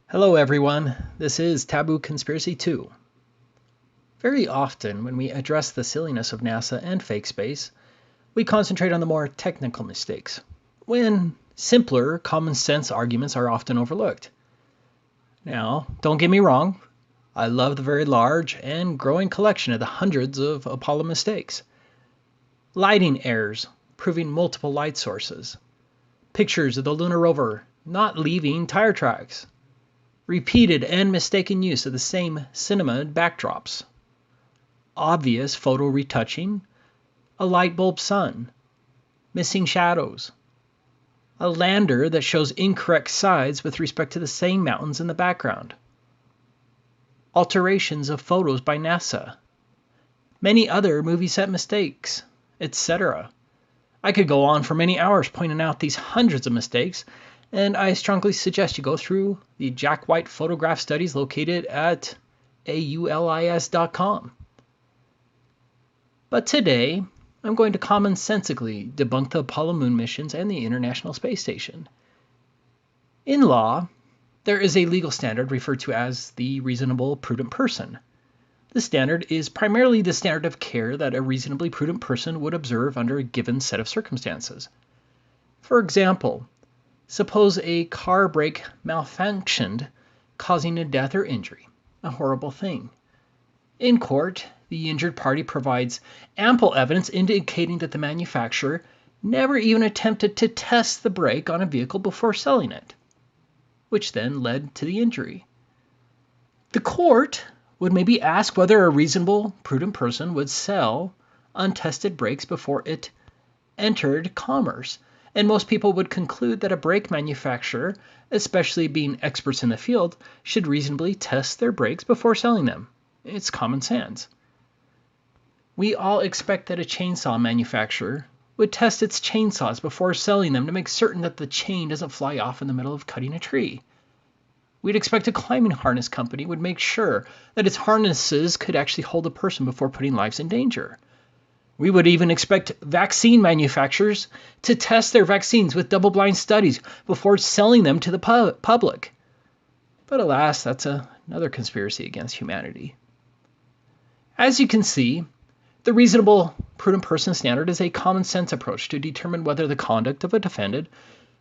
Hello everyone, this is Taboo Conspiracy 2. Very often when we address the silliness of NASA and fake space, we concentrate on the more technical mistakes, when simpler, common sense arguments are often overlooked. Now, don't get me wrong, I love the very large and growing collection of the hundreds of Apollo mistakes. Lighting errors, proving multiple light sources, pictures of the lunar rover not leaving tire tracks, repeated and mistaken use of the same cinema backdrops, obvious photo retouching, a light bulb sun, missing shadows, a lander that shows incorrect sides with respect to the same mountains in the background, alterations of photos by NASA, many other movie set mistakes, etc. I could go on for many hours pointing out these hundreds of mistakes, and I strongly suggest you go through the Jack White photograph studies located at aulis.com. But today, I'm going to commonsensically debunk the Apollo moon missions and the International Space Station. In law, there is a legal standard referred to as the reasonable prudent person. The standard is primarily the standard of care that a reasonably prudent person would observe under a given set of circumstances. For example, suppose a car brake malfunctioned, causing a death or injury, a horrible thing. In court, the injured party provides ample evidence indicating that the manufacturer never even attempted to test the brake on a vehicle before selling it, which then led to the injury. The court would maybe ask whether a reasonable, prudent person would sell untested brakes before it entered commerce, and most people would conclude that a brake manufacturer, especially being experts in the field, should reasonably test their brakes before selling them. It's common sense. We all expect that a chainsaw manufacturer would test its chainsaws before selling them to make certain that the chain doesn't fly off in the middle of cutting a tree. We'd expect a climbing harness company would make sure that its harnesses could actually hold a person before putting lives in danger. We would even expect vaccine manufacturers to test their vaccines with double-blind studies before selling them to the public. But alas, that's another conspiracy against humanity. As you can see, the reasonable, prudent person standard is a common sense approach to determine whether the conduct of a defendant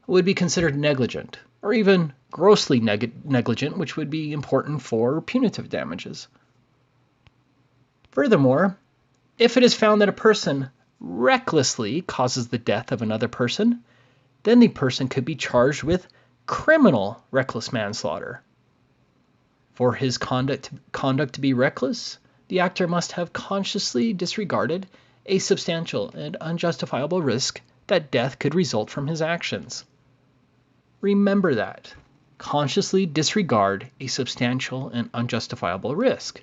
would be considered negligent, or even grossly negligent, which would be important for punitive damages. Furthermore, if it is found that a person recklessly causes the death of another person, then the person could be charged with criminal reckless manslaughter. For his conduct to be reckless, the actor must have consciously disregarded a substantial and unjustifiable risk that death could result from his actions. Remember that. Consciously disregard a substantial and unjustifiable risk.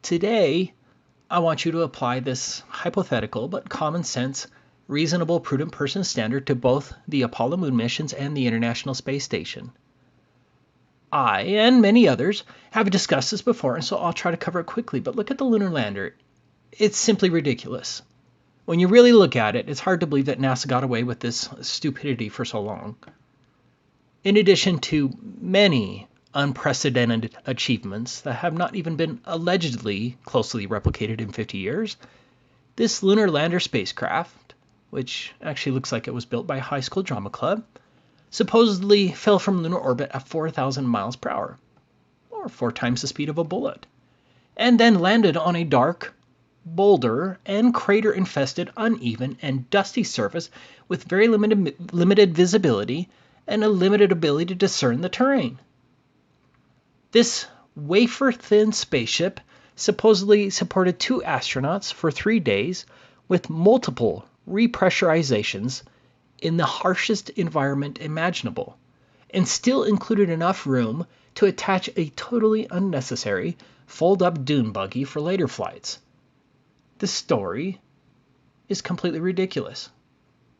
Today, I want you to apply this hypothetical but common sense, reasonable, prudent person standard to both the Apollo moon missions and the International Space Station. I, and many others, have discussed this before, and so I'll try to cover it quickly, but look at the lunar lander. It's simply ridiculous. When you really look at it, it's hard to believe that NASA got away with this stupidity for so long. In addition to many unprecedented achievements that have not even been allegedly closely replicated in 50 years, this lunar lander spacecraft, which actually looks like it was built by a high school drama club, supposedly fell from lunar orbit at 4,000 miles per hour, or 4 times the speed of a bullet, and then landed on a dark, boulder and crater-infested, uneven, and dusty surface with very limited visibility and a limited ability to discern the terrain. This wafer-thin spaceship supposedly supported 2 astronauts for 3 days with multiple repressurizations in the harshest environment imaginable, and still included enough room to attach a totally unnecessary fold-up dune buggy for later flights. The story is completely ridiculous.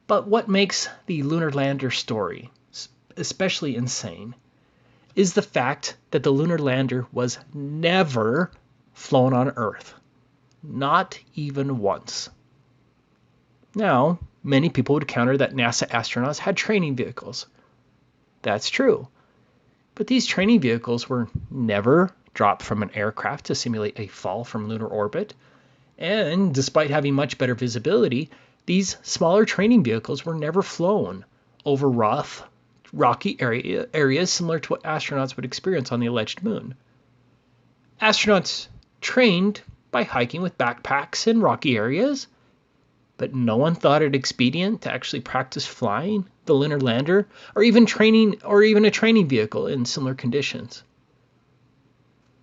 But what makes the lunar lander story especially insane is the fact that the lunar lander was never flown on Earth. Not even once. Now, many people would counter that NASA astronauts had training vehicles. That's true. But these training vehicles were never dropped from an aircraft to simulate a fall from lunar orbit. And despite having much better visibility, these smaller training vehicles were never flown over rough, rocky areas similar to what astronauts would experience on the alleged moon. Astronauts trained by hiking with backpacks in rocky areas, but no one thought it expedient to actually practice flying the lunar lander or even a training vehicle in similar conditions.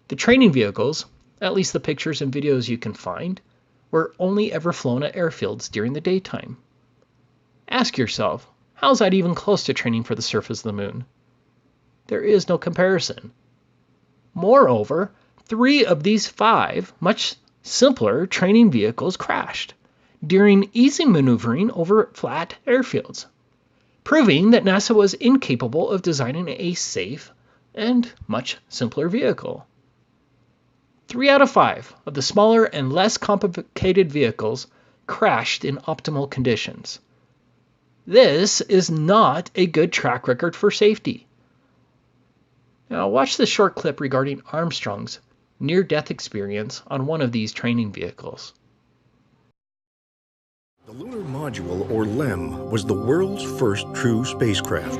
The training vehicles, at least the pictures and videos you can find, were only ever flown at airfields during the daytime. Ask yourself, how's that even close to training for the surface of the moon? There is no comparison. Moreover, 3 of these 5 much simpler training vehicles crashed during easy maneuvering over flat airfields, proving that NASA was incapable of designing a safe and much simpler vehicle. 3 out of 5 of the smaller and less complicated vehicles crashed in optimal conditions. This is not a good track record for safety. Now watch this short clip regarding Armstrong's near-death experience on one of these training vehicles. The Lunar Module, or LEM, was the world's first true spacecraft.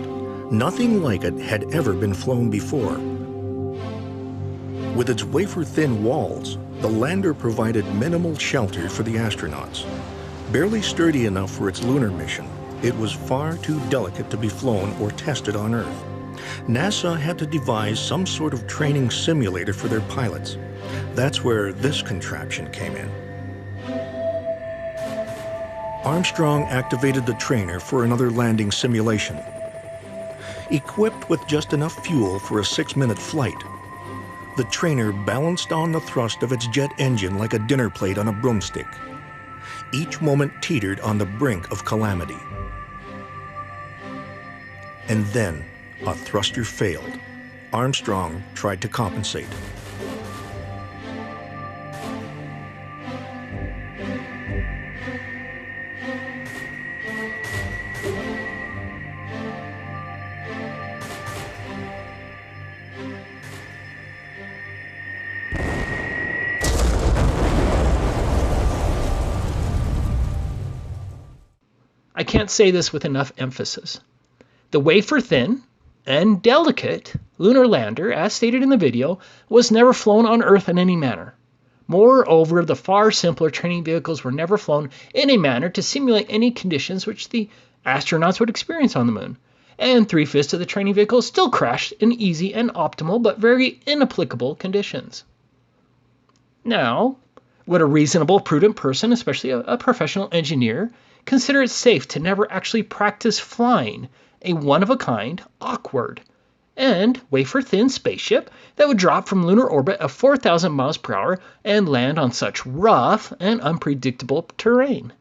Nothing like it had ever been flown before. With its wafer-thin walls, the lander provided minimal shelter for the astronauts. Barely sturdy enough for its lunar mission, it was far too delicate to be flown or tested on Earth. NASA had to devise some sort of training simulator for their pilots. That's where this contraption came in. Armstrong activated the trainer for another landing simulation. Equipped with just enough fuel for a 6-minute flight, the trainer balanced on the thrust of its jet engine like a dinner plate on a broomstick. Each moment teetered on the brink of calamity. And then a thruster failed. Armstrong tried to compensate. I can't say this with enough emphasis. The wafer-thin and delicate lunar lander, as stated in the video, was never flown on Earth in any manner. Moreover, the far simpler training vehicles were never flown in a manner to simulate any conditions which the astronauts would experience on the moon. And 3/5 of the training vehicles still crashed in easy and optimal but very inapplicable conditions. Now, would a reasonable, prudent person, especially a professional engineer, consider it safe to never actually practice flying a one-of-a-kind, awkward, and wafer-thin spaceship that would drop from lunar orbit at 4,000 miles per hour and land on such rough and unpredictable terrain?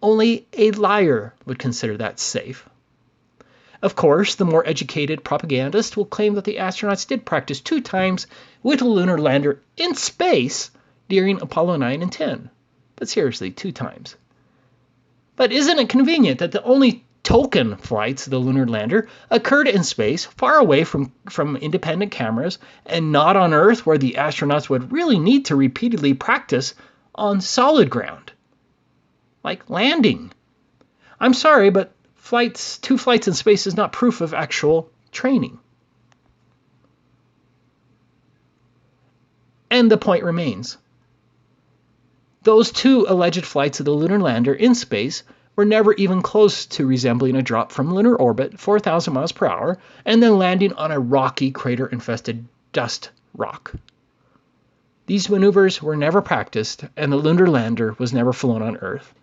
Only a liar would consider that safe. Of course, the more educated propagandist will claim that the astronauts did practice 2 times with a lunar lander in space during Apollo 9 and 10. But seriously, 2 times. But isn't it convenient that the only token flights of the lunar lander occurred in space, far away from independent cameras, and not on Earth, where the astronauts would really need to repeatedly practice on solid ground, like landing? I'm sorry, but 2 flights in space is not proof of actual training. And the point remains. Those 2 alleged flights of the lunar lander in space were never even close to resembling a drop from lunar orbit 4,000 miles per hour and then landing on a rocky, crater-infested dust rock. These maneuvers were never practiced, and the lunar lander was never flown on Earth.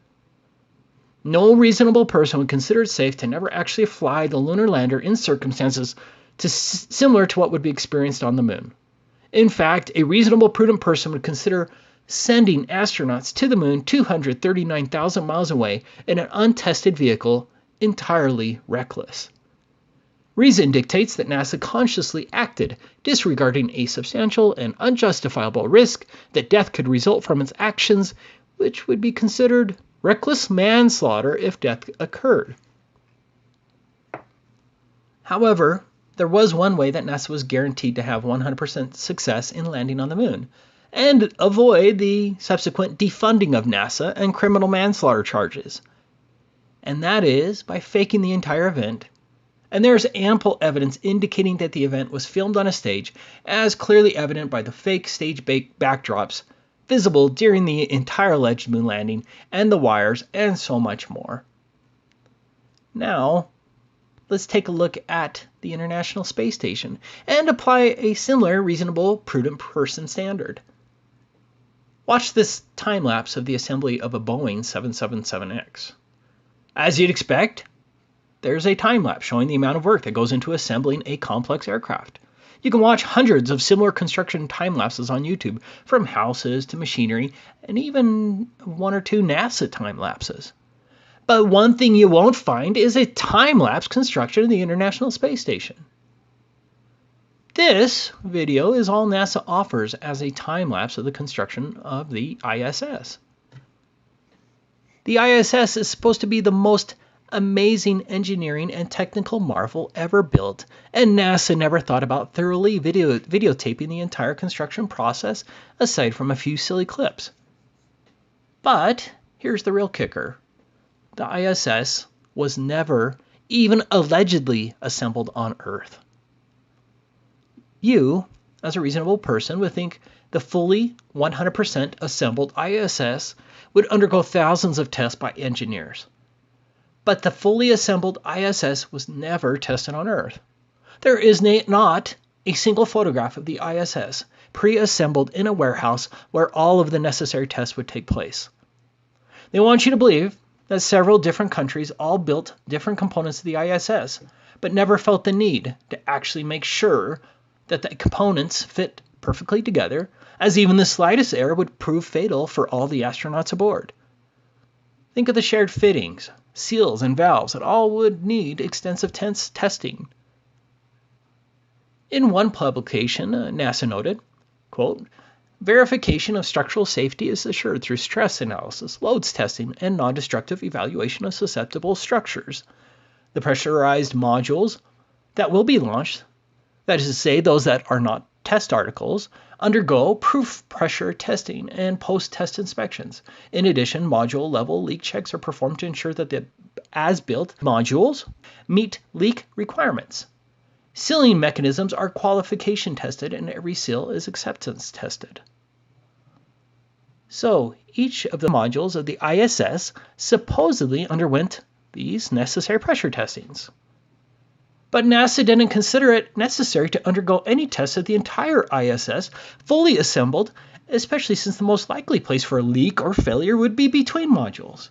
No reasonable person would consider it safe to never actually fly the lunar lander in circumstances similar to what would be experienced on the moon. In fact, a reasonable, prudent person would consider sending astronauts to the moon 239,000 miles away in an untested vehicle entirely reckless. Reason dictates that NASA consciously acted, disregarding a substantial and unjustifiable risk that death could result from its actions, which would be considered reckless manslaughter if death occurred. However, there was one way that NASA was guaranteed to have 100% success in landing on the moon and avoid the subsequent defunding of NASA and criminal manslaughter charges. And that is by faking the entire event. And there's ample evidence indicating that the event was filmed on a stage, as clearly evident by the fake stage backdrops visible during the entire alleged moon landing and the wires and so much more. Now, let's take a look at the International Space Station and apply a similar reasonable, prudent person standard. Watch this time lapse of the assembly of a Boeing 777X. As you'd expect, there's a time lapse showing the amount of work that goes into assembling a complex aircraft. You can watch hundreds of similar construction time lapses on YouTube, from houses to machinery, and even one or two NASA time lapses. But one thing you won't find is a time-lapse construction of the International Space Station. This video is all NASA offers as a time-lapse of the construction of the ISS. The ISS is supposed to be the most amazing engineering and technical marvel ever built, and NASA never thought about thoroughly videotaping the entire construction process, aside from a few silly clips. But here's the real kicker. The ISS was never even allegedly assembled on Earth. You, as a reasonable person, would think the fully 100% assembled ISS would undergo thousands of tests by engineers. But the fully assembled ISS was never tested on Earth. There is not a single photograph of the ISS pre-assembled in a warehouse where all of the necessary tests would take place. They want you to believe that several different countries all built different components of the ISS, but never felt the need to actually make sure that the components fit perfectly together, as even the slightest error would prove fatal for all the astronauts aboard. Think of the shared fittings, seals, and valves that all would need extensive testing. In one publication, NASA noted, quote, verification of structural safety is assured through stress analysis, loads testing, and non-destructive evaluation of susceptible structures. The pressurized modules that will be launched, that is to say those that are not test articles, undergo proof pressure testing and post-test inspections. In addition, module level leak checks are performed to ensure that the as-built modules meet leak requirements. Sealing mechanisms are qualification tested, and every seal is acceptance tested. So, each of the modules of the ISS supposedly underwent these necessary pressure testings. But NASA didn't consider it necessary to undergo any tests of the entire ISS fully assembled, especially since the most likely place for a leak or failure would be between modules.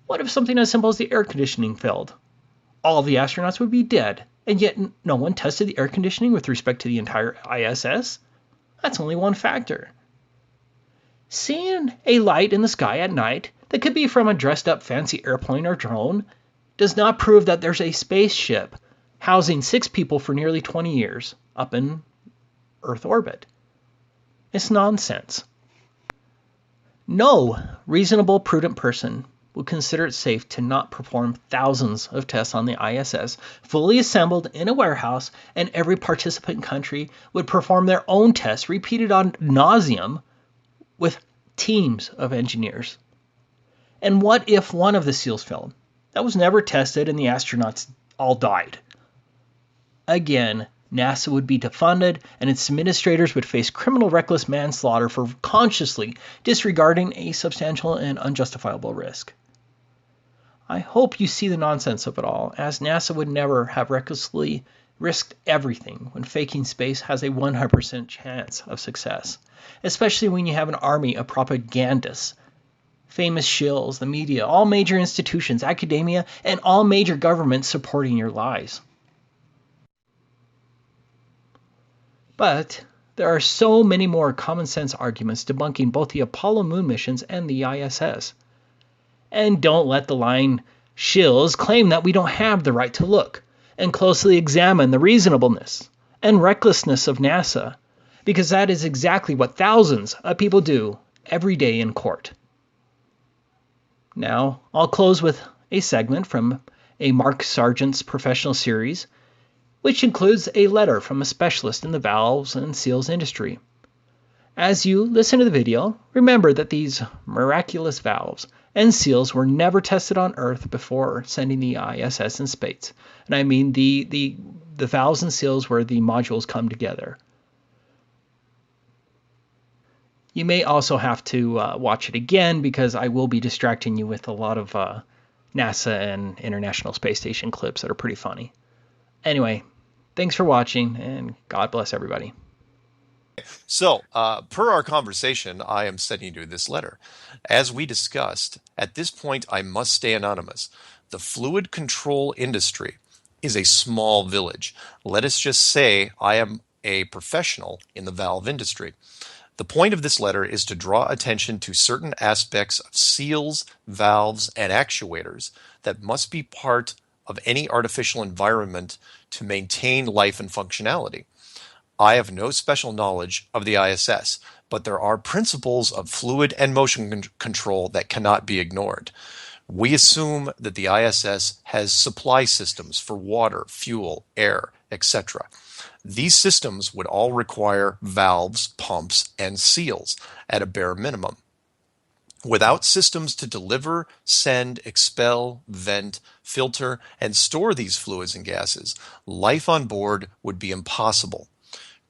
What if something as simple as the air conditioning failed? All the astronauts would be dead, and yet no one tested the air conditioning with respect to the entire ISS? That's only one factor. Seeing a light in the sky at night that could be from a dressed-up fancy airplane or drone does not prove that there's a spaceship housing 6 people for nearly 20 years up in Earth orbit. It's nonsense. No reasonable, prudent person would consider it safe to not perform thousands of tests on the ISS, fully assembled in a warehouse, and every participant country would perform their own tests, repeated ad nauseum, with teams of engineers. And what if one of the seals failed? That was never tested and the astronauts all died. Again, NASA would be defunded and its administrators would face criminal reckless manslaughter for consciously disregarding a substantial and unjustifiable risk. I hope you see the nonsense of it all, as NASA would never have recklessly risked everything when faking space has a 100% chance of success, especially when you have an army of propagandists, famous shills, the media, all major institutions, academia, and all major governments supporting your lies. But there are so many more common sense arguments debunking both the Apollo moon missions and the ISS. And don't let the lying shills claim that we don't have the right to look and closely examine the reasonableness and recklessness of NASA, because that is exactly what thousands of people do every day in court. Now, I'll close with a segment from a Mark Sargent's professional series which includes a letter from a specialist in the valves and seals industry. As you listen to the video, remember that these miraculous valves and seals were never tested on Earth before sending the ISS in space. And I mean the valves and seals where the modules come together. You may also have to watch it again because I will be distracting you with a lot of NASA and International Space Station clips that are pretty funny. Anyway, thanks for watching, and God bless everybody. So, per our conversation, I am sending you this letter. As we discussed, at this point, I must stay anonymous. The fluid control industry is a small village. Let us just say I am a professional in the valve industry. The point of this letter is to draw attention to certain aspects of seals, valves, and actuators that must be part of any artificial environment to maintain life and functionality. I have no special knowledge of the ISS, but there are principles of fluid and motion control that cannot be ignored. We assume that the ISS has supply systems for water, fuel, air, etc. These systems would all require valves, pumps, and seals at a bare minimum. Without systems to deliver, send, expel, vent, filter, and store these fluids and gases, life on board would be impossible.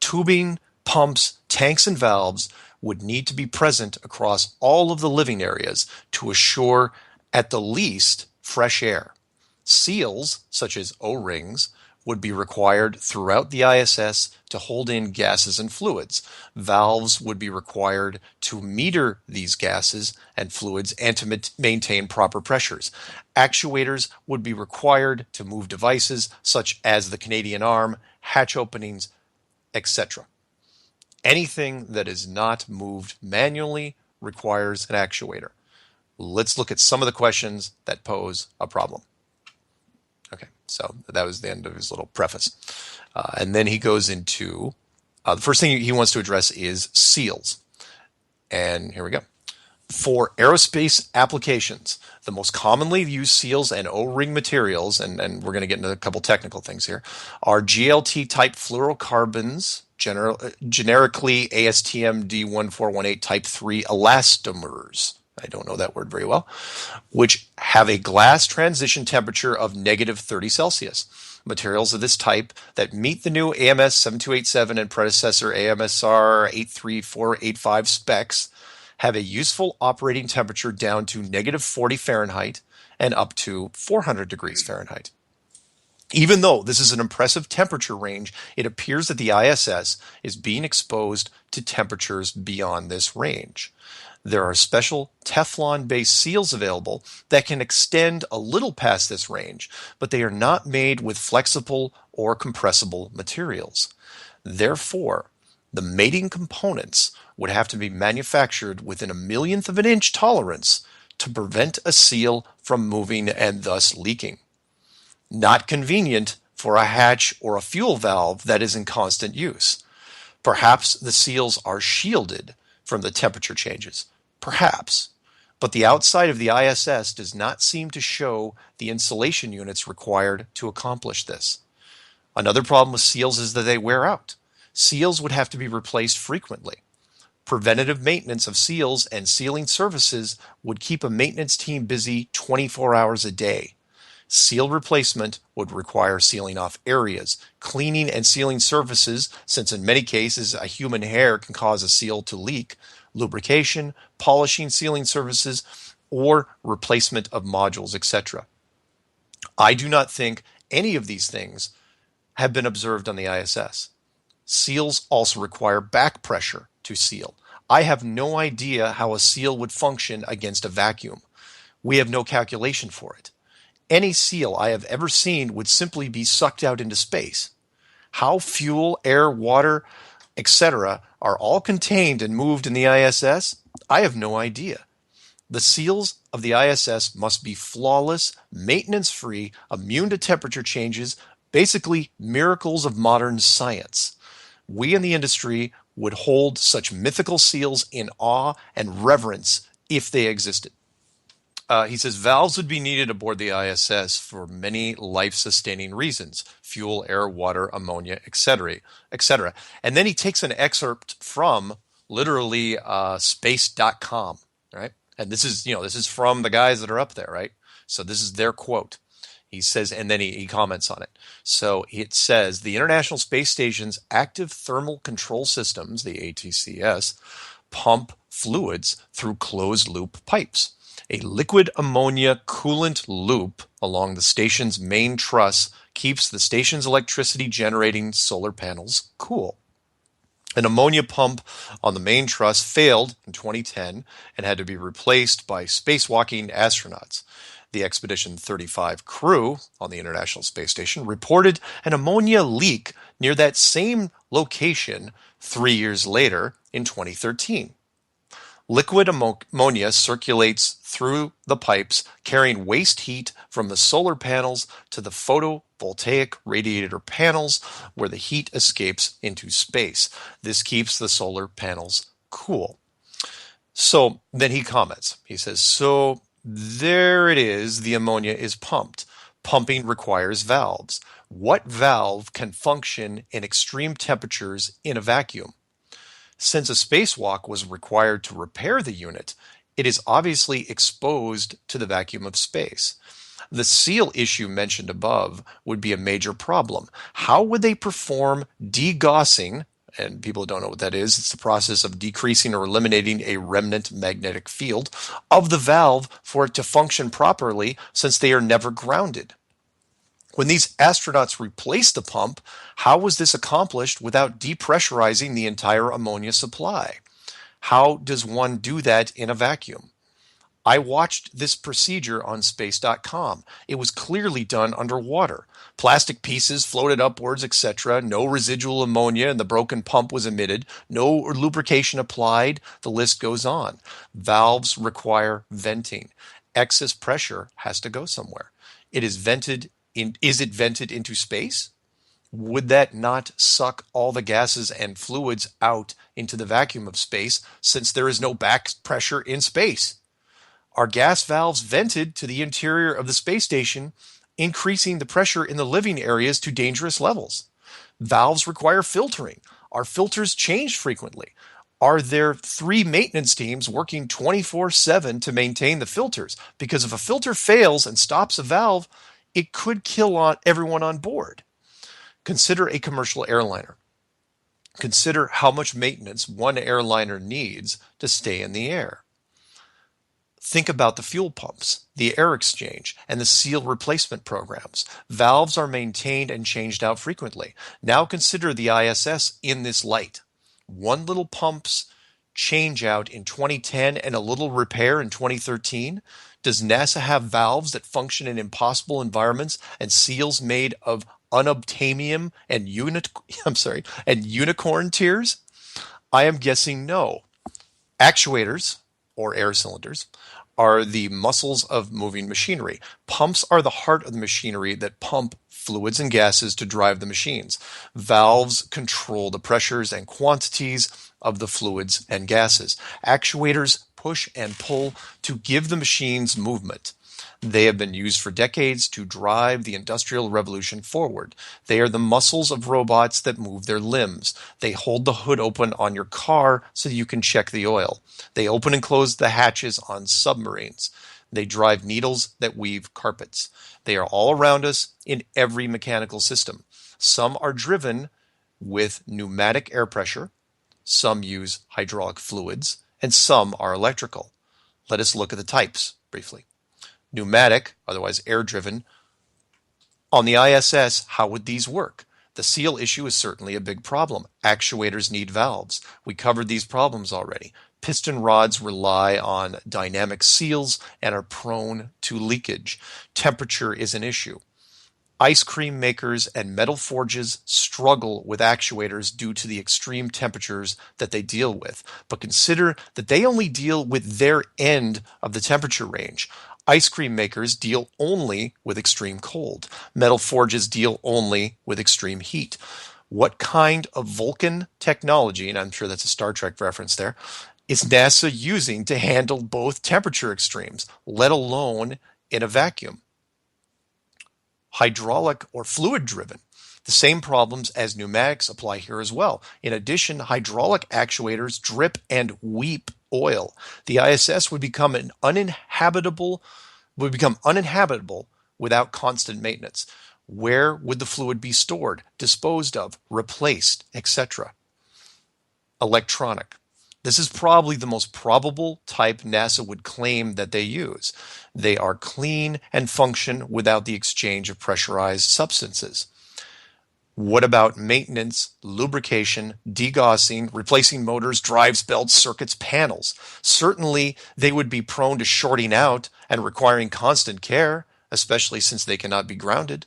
Tubing, pumps, tanks, and valves would need to be present across all of the living areas to assure, at the least, fresh air. Seals, such as O-rings, would be required throughout the ISS to hold in gases and fluids. Valves would be required to meter these gases and fluids and to maintain proper pressures. Actuators would be required to move devices such as the Canadian arm, hatch openings, etc. Anything that is not moved manually requires an actuator. Let's look at some of the questions that pose a problem. Okay, so that was the end of his little preface. And then he goes into, the first thing he wants to address is seals. And here we go. For aerospace applications, the most commonly used seals and O-ring materials, and we're going to get into a couple technical things here, are GLT-type fluorocarbons, generically ASTM D1418 type 3 elastomers. I don't know that word very well, which have a glass transition temperature of negative 30 Celsius. Materials of this type that meet the new AMS 7287 and predecessor AMSR 83485 specs have a useful operating temperature down to negative 40 Fahrenheit and up to 400 degrees Fahrenheit. Even though this is an impressive temperature range, it appears that the ISS is being exposed to temperatures beyond this range. There are special Teflon-based seals available that can extend a little past this range, but they are not made with flexible or compressible materials. Therefore, the mating components would have to be manufactured within a millionth of an inch tolerance to prevent a seal from moving and thus leaking. Not convenient for a hatch or a fuel valve that is in constant use. Perhaps the seals are shielded from the temperature changes. Perhaps. But the outside of the ISS does not seem to show the insulation units required to accomplish this. Another problem with seals is that they wear out. Seals would have to be replaced frequently. Preventative maintenance of seals and sealing services would keep a maintenance team busy 24 hours a day. Seal replacement would require sealing off areas, cleaning and sealing surfaces, since in many cases a human hair can cause a seal to leak, lubrication, polishing sealing surfaces, or replacement of modules, etc. I do not think any of these things have been observed on the ISS. Seals also require back pressure to seal. I have no idea how a seal would function against a vacuum. We have no calculation for it. Any seal I have ever seen would simply be sucked out into space. How fuel, air, water, etc. are all contained and moved in the ISS, I have no idea. The seals of the ISS must be flawless, maintenance-free, immune to temperature changes, basically miracles of modern science. We in the industry would hold such mythical seals in awe and reverence if they existed. He says valves would be needed aboard the ISS for many life-sustaining reasons: fuel, air, water, ammonia, etc., etc. And then he takes an excerpt from literally space.com, right? And this is from the guys that are up there, right? So this is their quote. He says, and then he comments on it. So it says the International Space Station's active thermal control systems, the ATCS, pump fluids through closed loop pipes. A liquid ammonia coolant loop along the station's main truss keeps the station's electricity generating solar panels cool. An ammonia pump on the main truss failed in 2010 and had to be replaced by spacewalking astronauts. The Expedition 35 crew on the International Space Station reported an ammonia leak near that same location 3 years later in 2013. Liquid ammonia circulates through the pipes, carrying waste heat from the solar panels to the photovoltaic radiator panels, where the heat escapes into space. This keeps the solar panels cool. So then he comments. He says, so there it is, the ammonia is pumped. Pumping requires valves. What valve can function in extreme temperatures in a vacuum? Since a spacewalk was required to repair the unit, it is obviously exposed to the vacuum of space. The seal issue mentioned above would be a major problem. How would they perform degaussing? And people don't know what that is. It's the process of decreasing or eliminating a remnant magnetic field of the valve for it to function properly, since they are never grounded. When these astronauts replaced the pump, how was this accomplished without depressurizing the entire ammonia supply? How does one do that in a vacuum? I watched this procedure on space.com. It was clearly done underwater. Plastic pieces floated upwards, etc. No residual ammonia, and the broken pump was emitted. No lubrication applied. The list goes on. Valves require venting. Excess pressure has to go somewhere. Is it vented into space? Would that not suck all the gases and fluids out into the vacuum of space, since there is no back pressure in space? Are gas valves vented to the interior of the space station, increasing the pressure in the living areas to dangerous levels? Valves require filtering. Are filters changed frequently? Are there 3 maintenance teams working 24/7 to maintain the filters? Because if a filter fails and stops a valve, it could kill everyone on board. Consider a commercial airliner. Consider how much maintenance one airliner needs to stay in the air. Think about the fuel pumps, the air exchange, and the seal replacement programs. Valves are maintained and changed out frequently. Now consider the ISS in this light. One little pump's change out in 2010 and a little repair in 2013. Does NASA have valves that function in impossible environments and seals made of unobtainium and unicorn tears? I am guessing no. Actuators, or air cylinders, are the muscles of moving machinery. Pumps are the heart of the machinery that pump fluids and gases to drive the machines. Valves control the pressures and quantities of the fluids and gases. Actuators push and pull to give the machines movement. They have been used for decades to drive the Industrial Revolution forward. They are the muscles of robots that move their limbs. They hold the hood open on your car so you can check the oil. They open and close the hatches on submarines. They drive needles that weave carpets. They are all around us in every mechanical system. Some are driven with pneumatic air pressure. Some use hydraulic fluids, and some are electrical. Let us look at the types briefly. Pneumatic, otherwise air-driven. On the ISS, how would these work? The seal issue is certainly a big problem. Actuators need valves. We covered these problems already. Piston rods rely on dynamic seals and are prone to leakage. Temperature is an issue. Ice cream makers and metal forges struggle with actuators due to the extreme temperatures that they deal with. But consider that they only deal with their end of the temperature range. Ice cream makers deal only with extreme cold. Metal forges deal only with extreme heat. What kind of Vulcan technology, and I'm sure that's a Star Trek reference there, is NASA using to handle both temperature extremes, let alone in a vacuum? Hydraulic or fluid driven. The same problems as pneumatics apply here as well. In addition, hydraulic actuators drip and weep oil. The ISS would become uninhabitable without constant maintenance. Where would the fluid be stored, disposed of, replaced, etc.? Electronic. This is probably the most probable type NASA would claim that they use. They are clean and function without the exchange of pressurized substances. What about maintenance, lubrication, degaussing, replacing motors, drives, belts, circuits, panels? Certainly, they would be prone to shorting out and requiring constant care, especially since they cannot be grounded.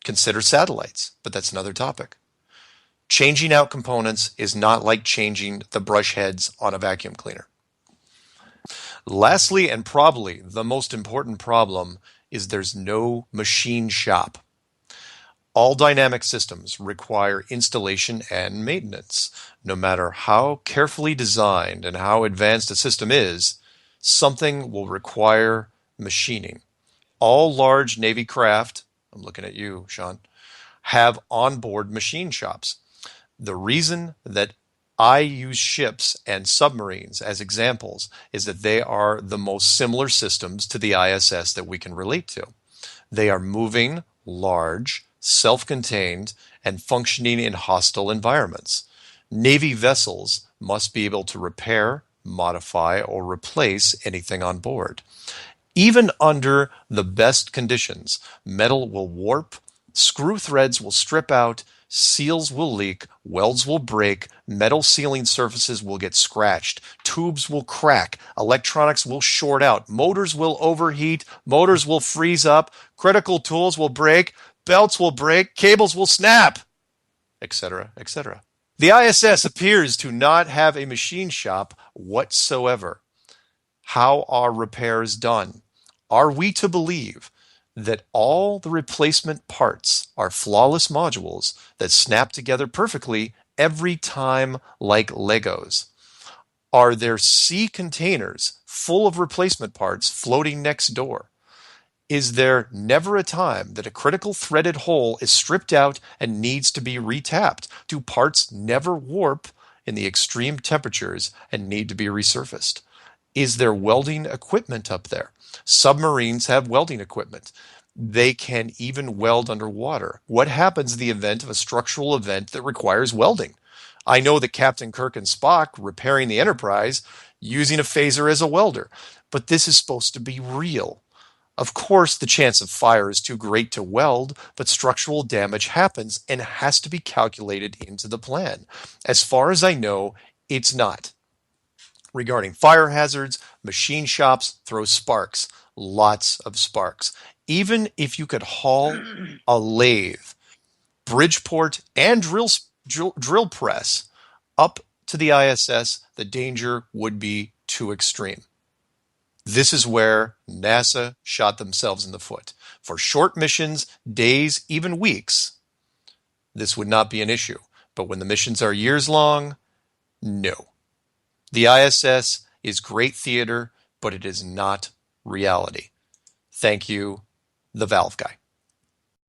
Consider satellites, but that's another topic. Changing out components is not like changing the brush heads on a vacuum cleaner. Lastly, and probably the most important problem, is there's no machine shop. All dynamic systems require installation and maintenance. No matter how carefully designed and how advanced a system is, something will require machining. All large Navy craft, I'm looking at you, Sean, have onboard machine shops. The reason that I use ships and submarines as examples is that they are the most similar systems to the ISS that we can relate to. They are moving, large, self-contained, and functioning in hostile environments. Navy vessels must be able to repair, modify, or replace anything on board. Even under the best conditions, metal will warp, screw threads will strip out, seals will leak, welds will break, metal sealing surfaces will get scratched, tubes will crack, electronics will short out, motors will overheat, motors will freeze up, critical tools will break, belts will break, cables will snap, etc., etc. The ISS appears to not have a machine shop whatsoever. How are repairs done? Are we to believe that all the replacement parts are flawless modules that snap together perfectly every time like Legos? Are there sea containers full of replacement parts floating next door? Is there never a time that a critical threaded hole is stripped out and needs to be retapped? Do parts never warp in the extreme temperatures and need to be resurfaced? Is there welding equipment up there? Submarines have welding equipment. They can even weld underwater. What happens in the event of a structural event that requires welding? I know that Captain Kirk and Spock repairing the Enterprise using a phaser as a welder, but this is supposed to be real. Of course, the chance of fire is too great to weld, but structural damage happens and has to be calculated into the plan. As far as I know, it's not. Regarding fire hazards, machine shops throw sparks, lots of sparks. Even if you could haul a lathe, Bridgeport, and drill press up to the ISS, the danger would be too extreme. This is where NASA shot themselves in the foot. For short missions, days, even weeks, this would not be an issue. But when the missions are years long, no. The ISS is great theater, but it is not reality. Thank you, the Valve Guy.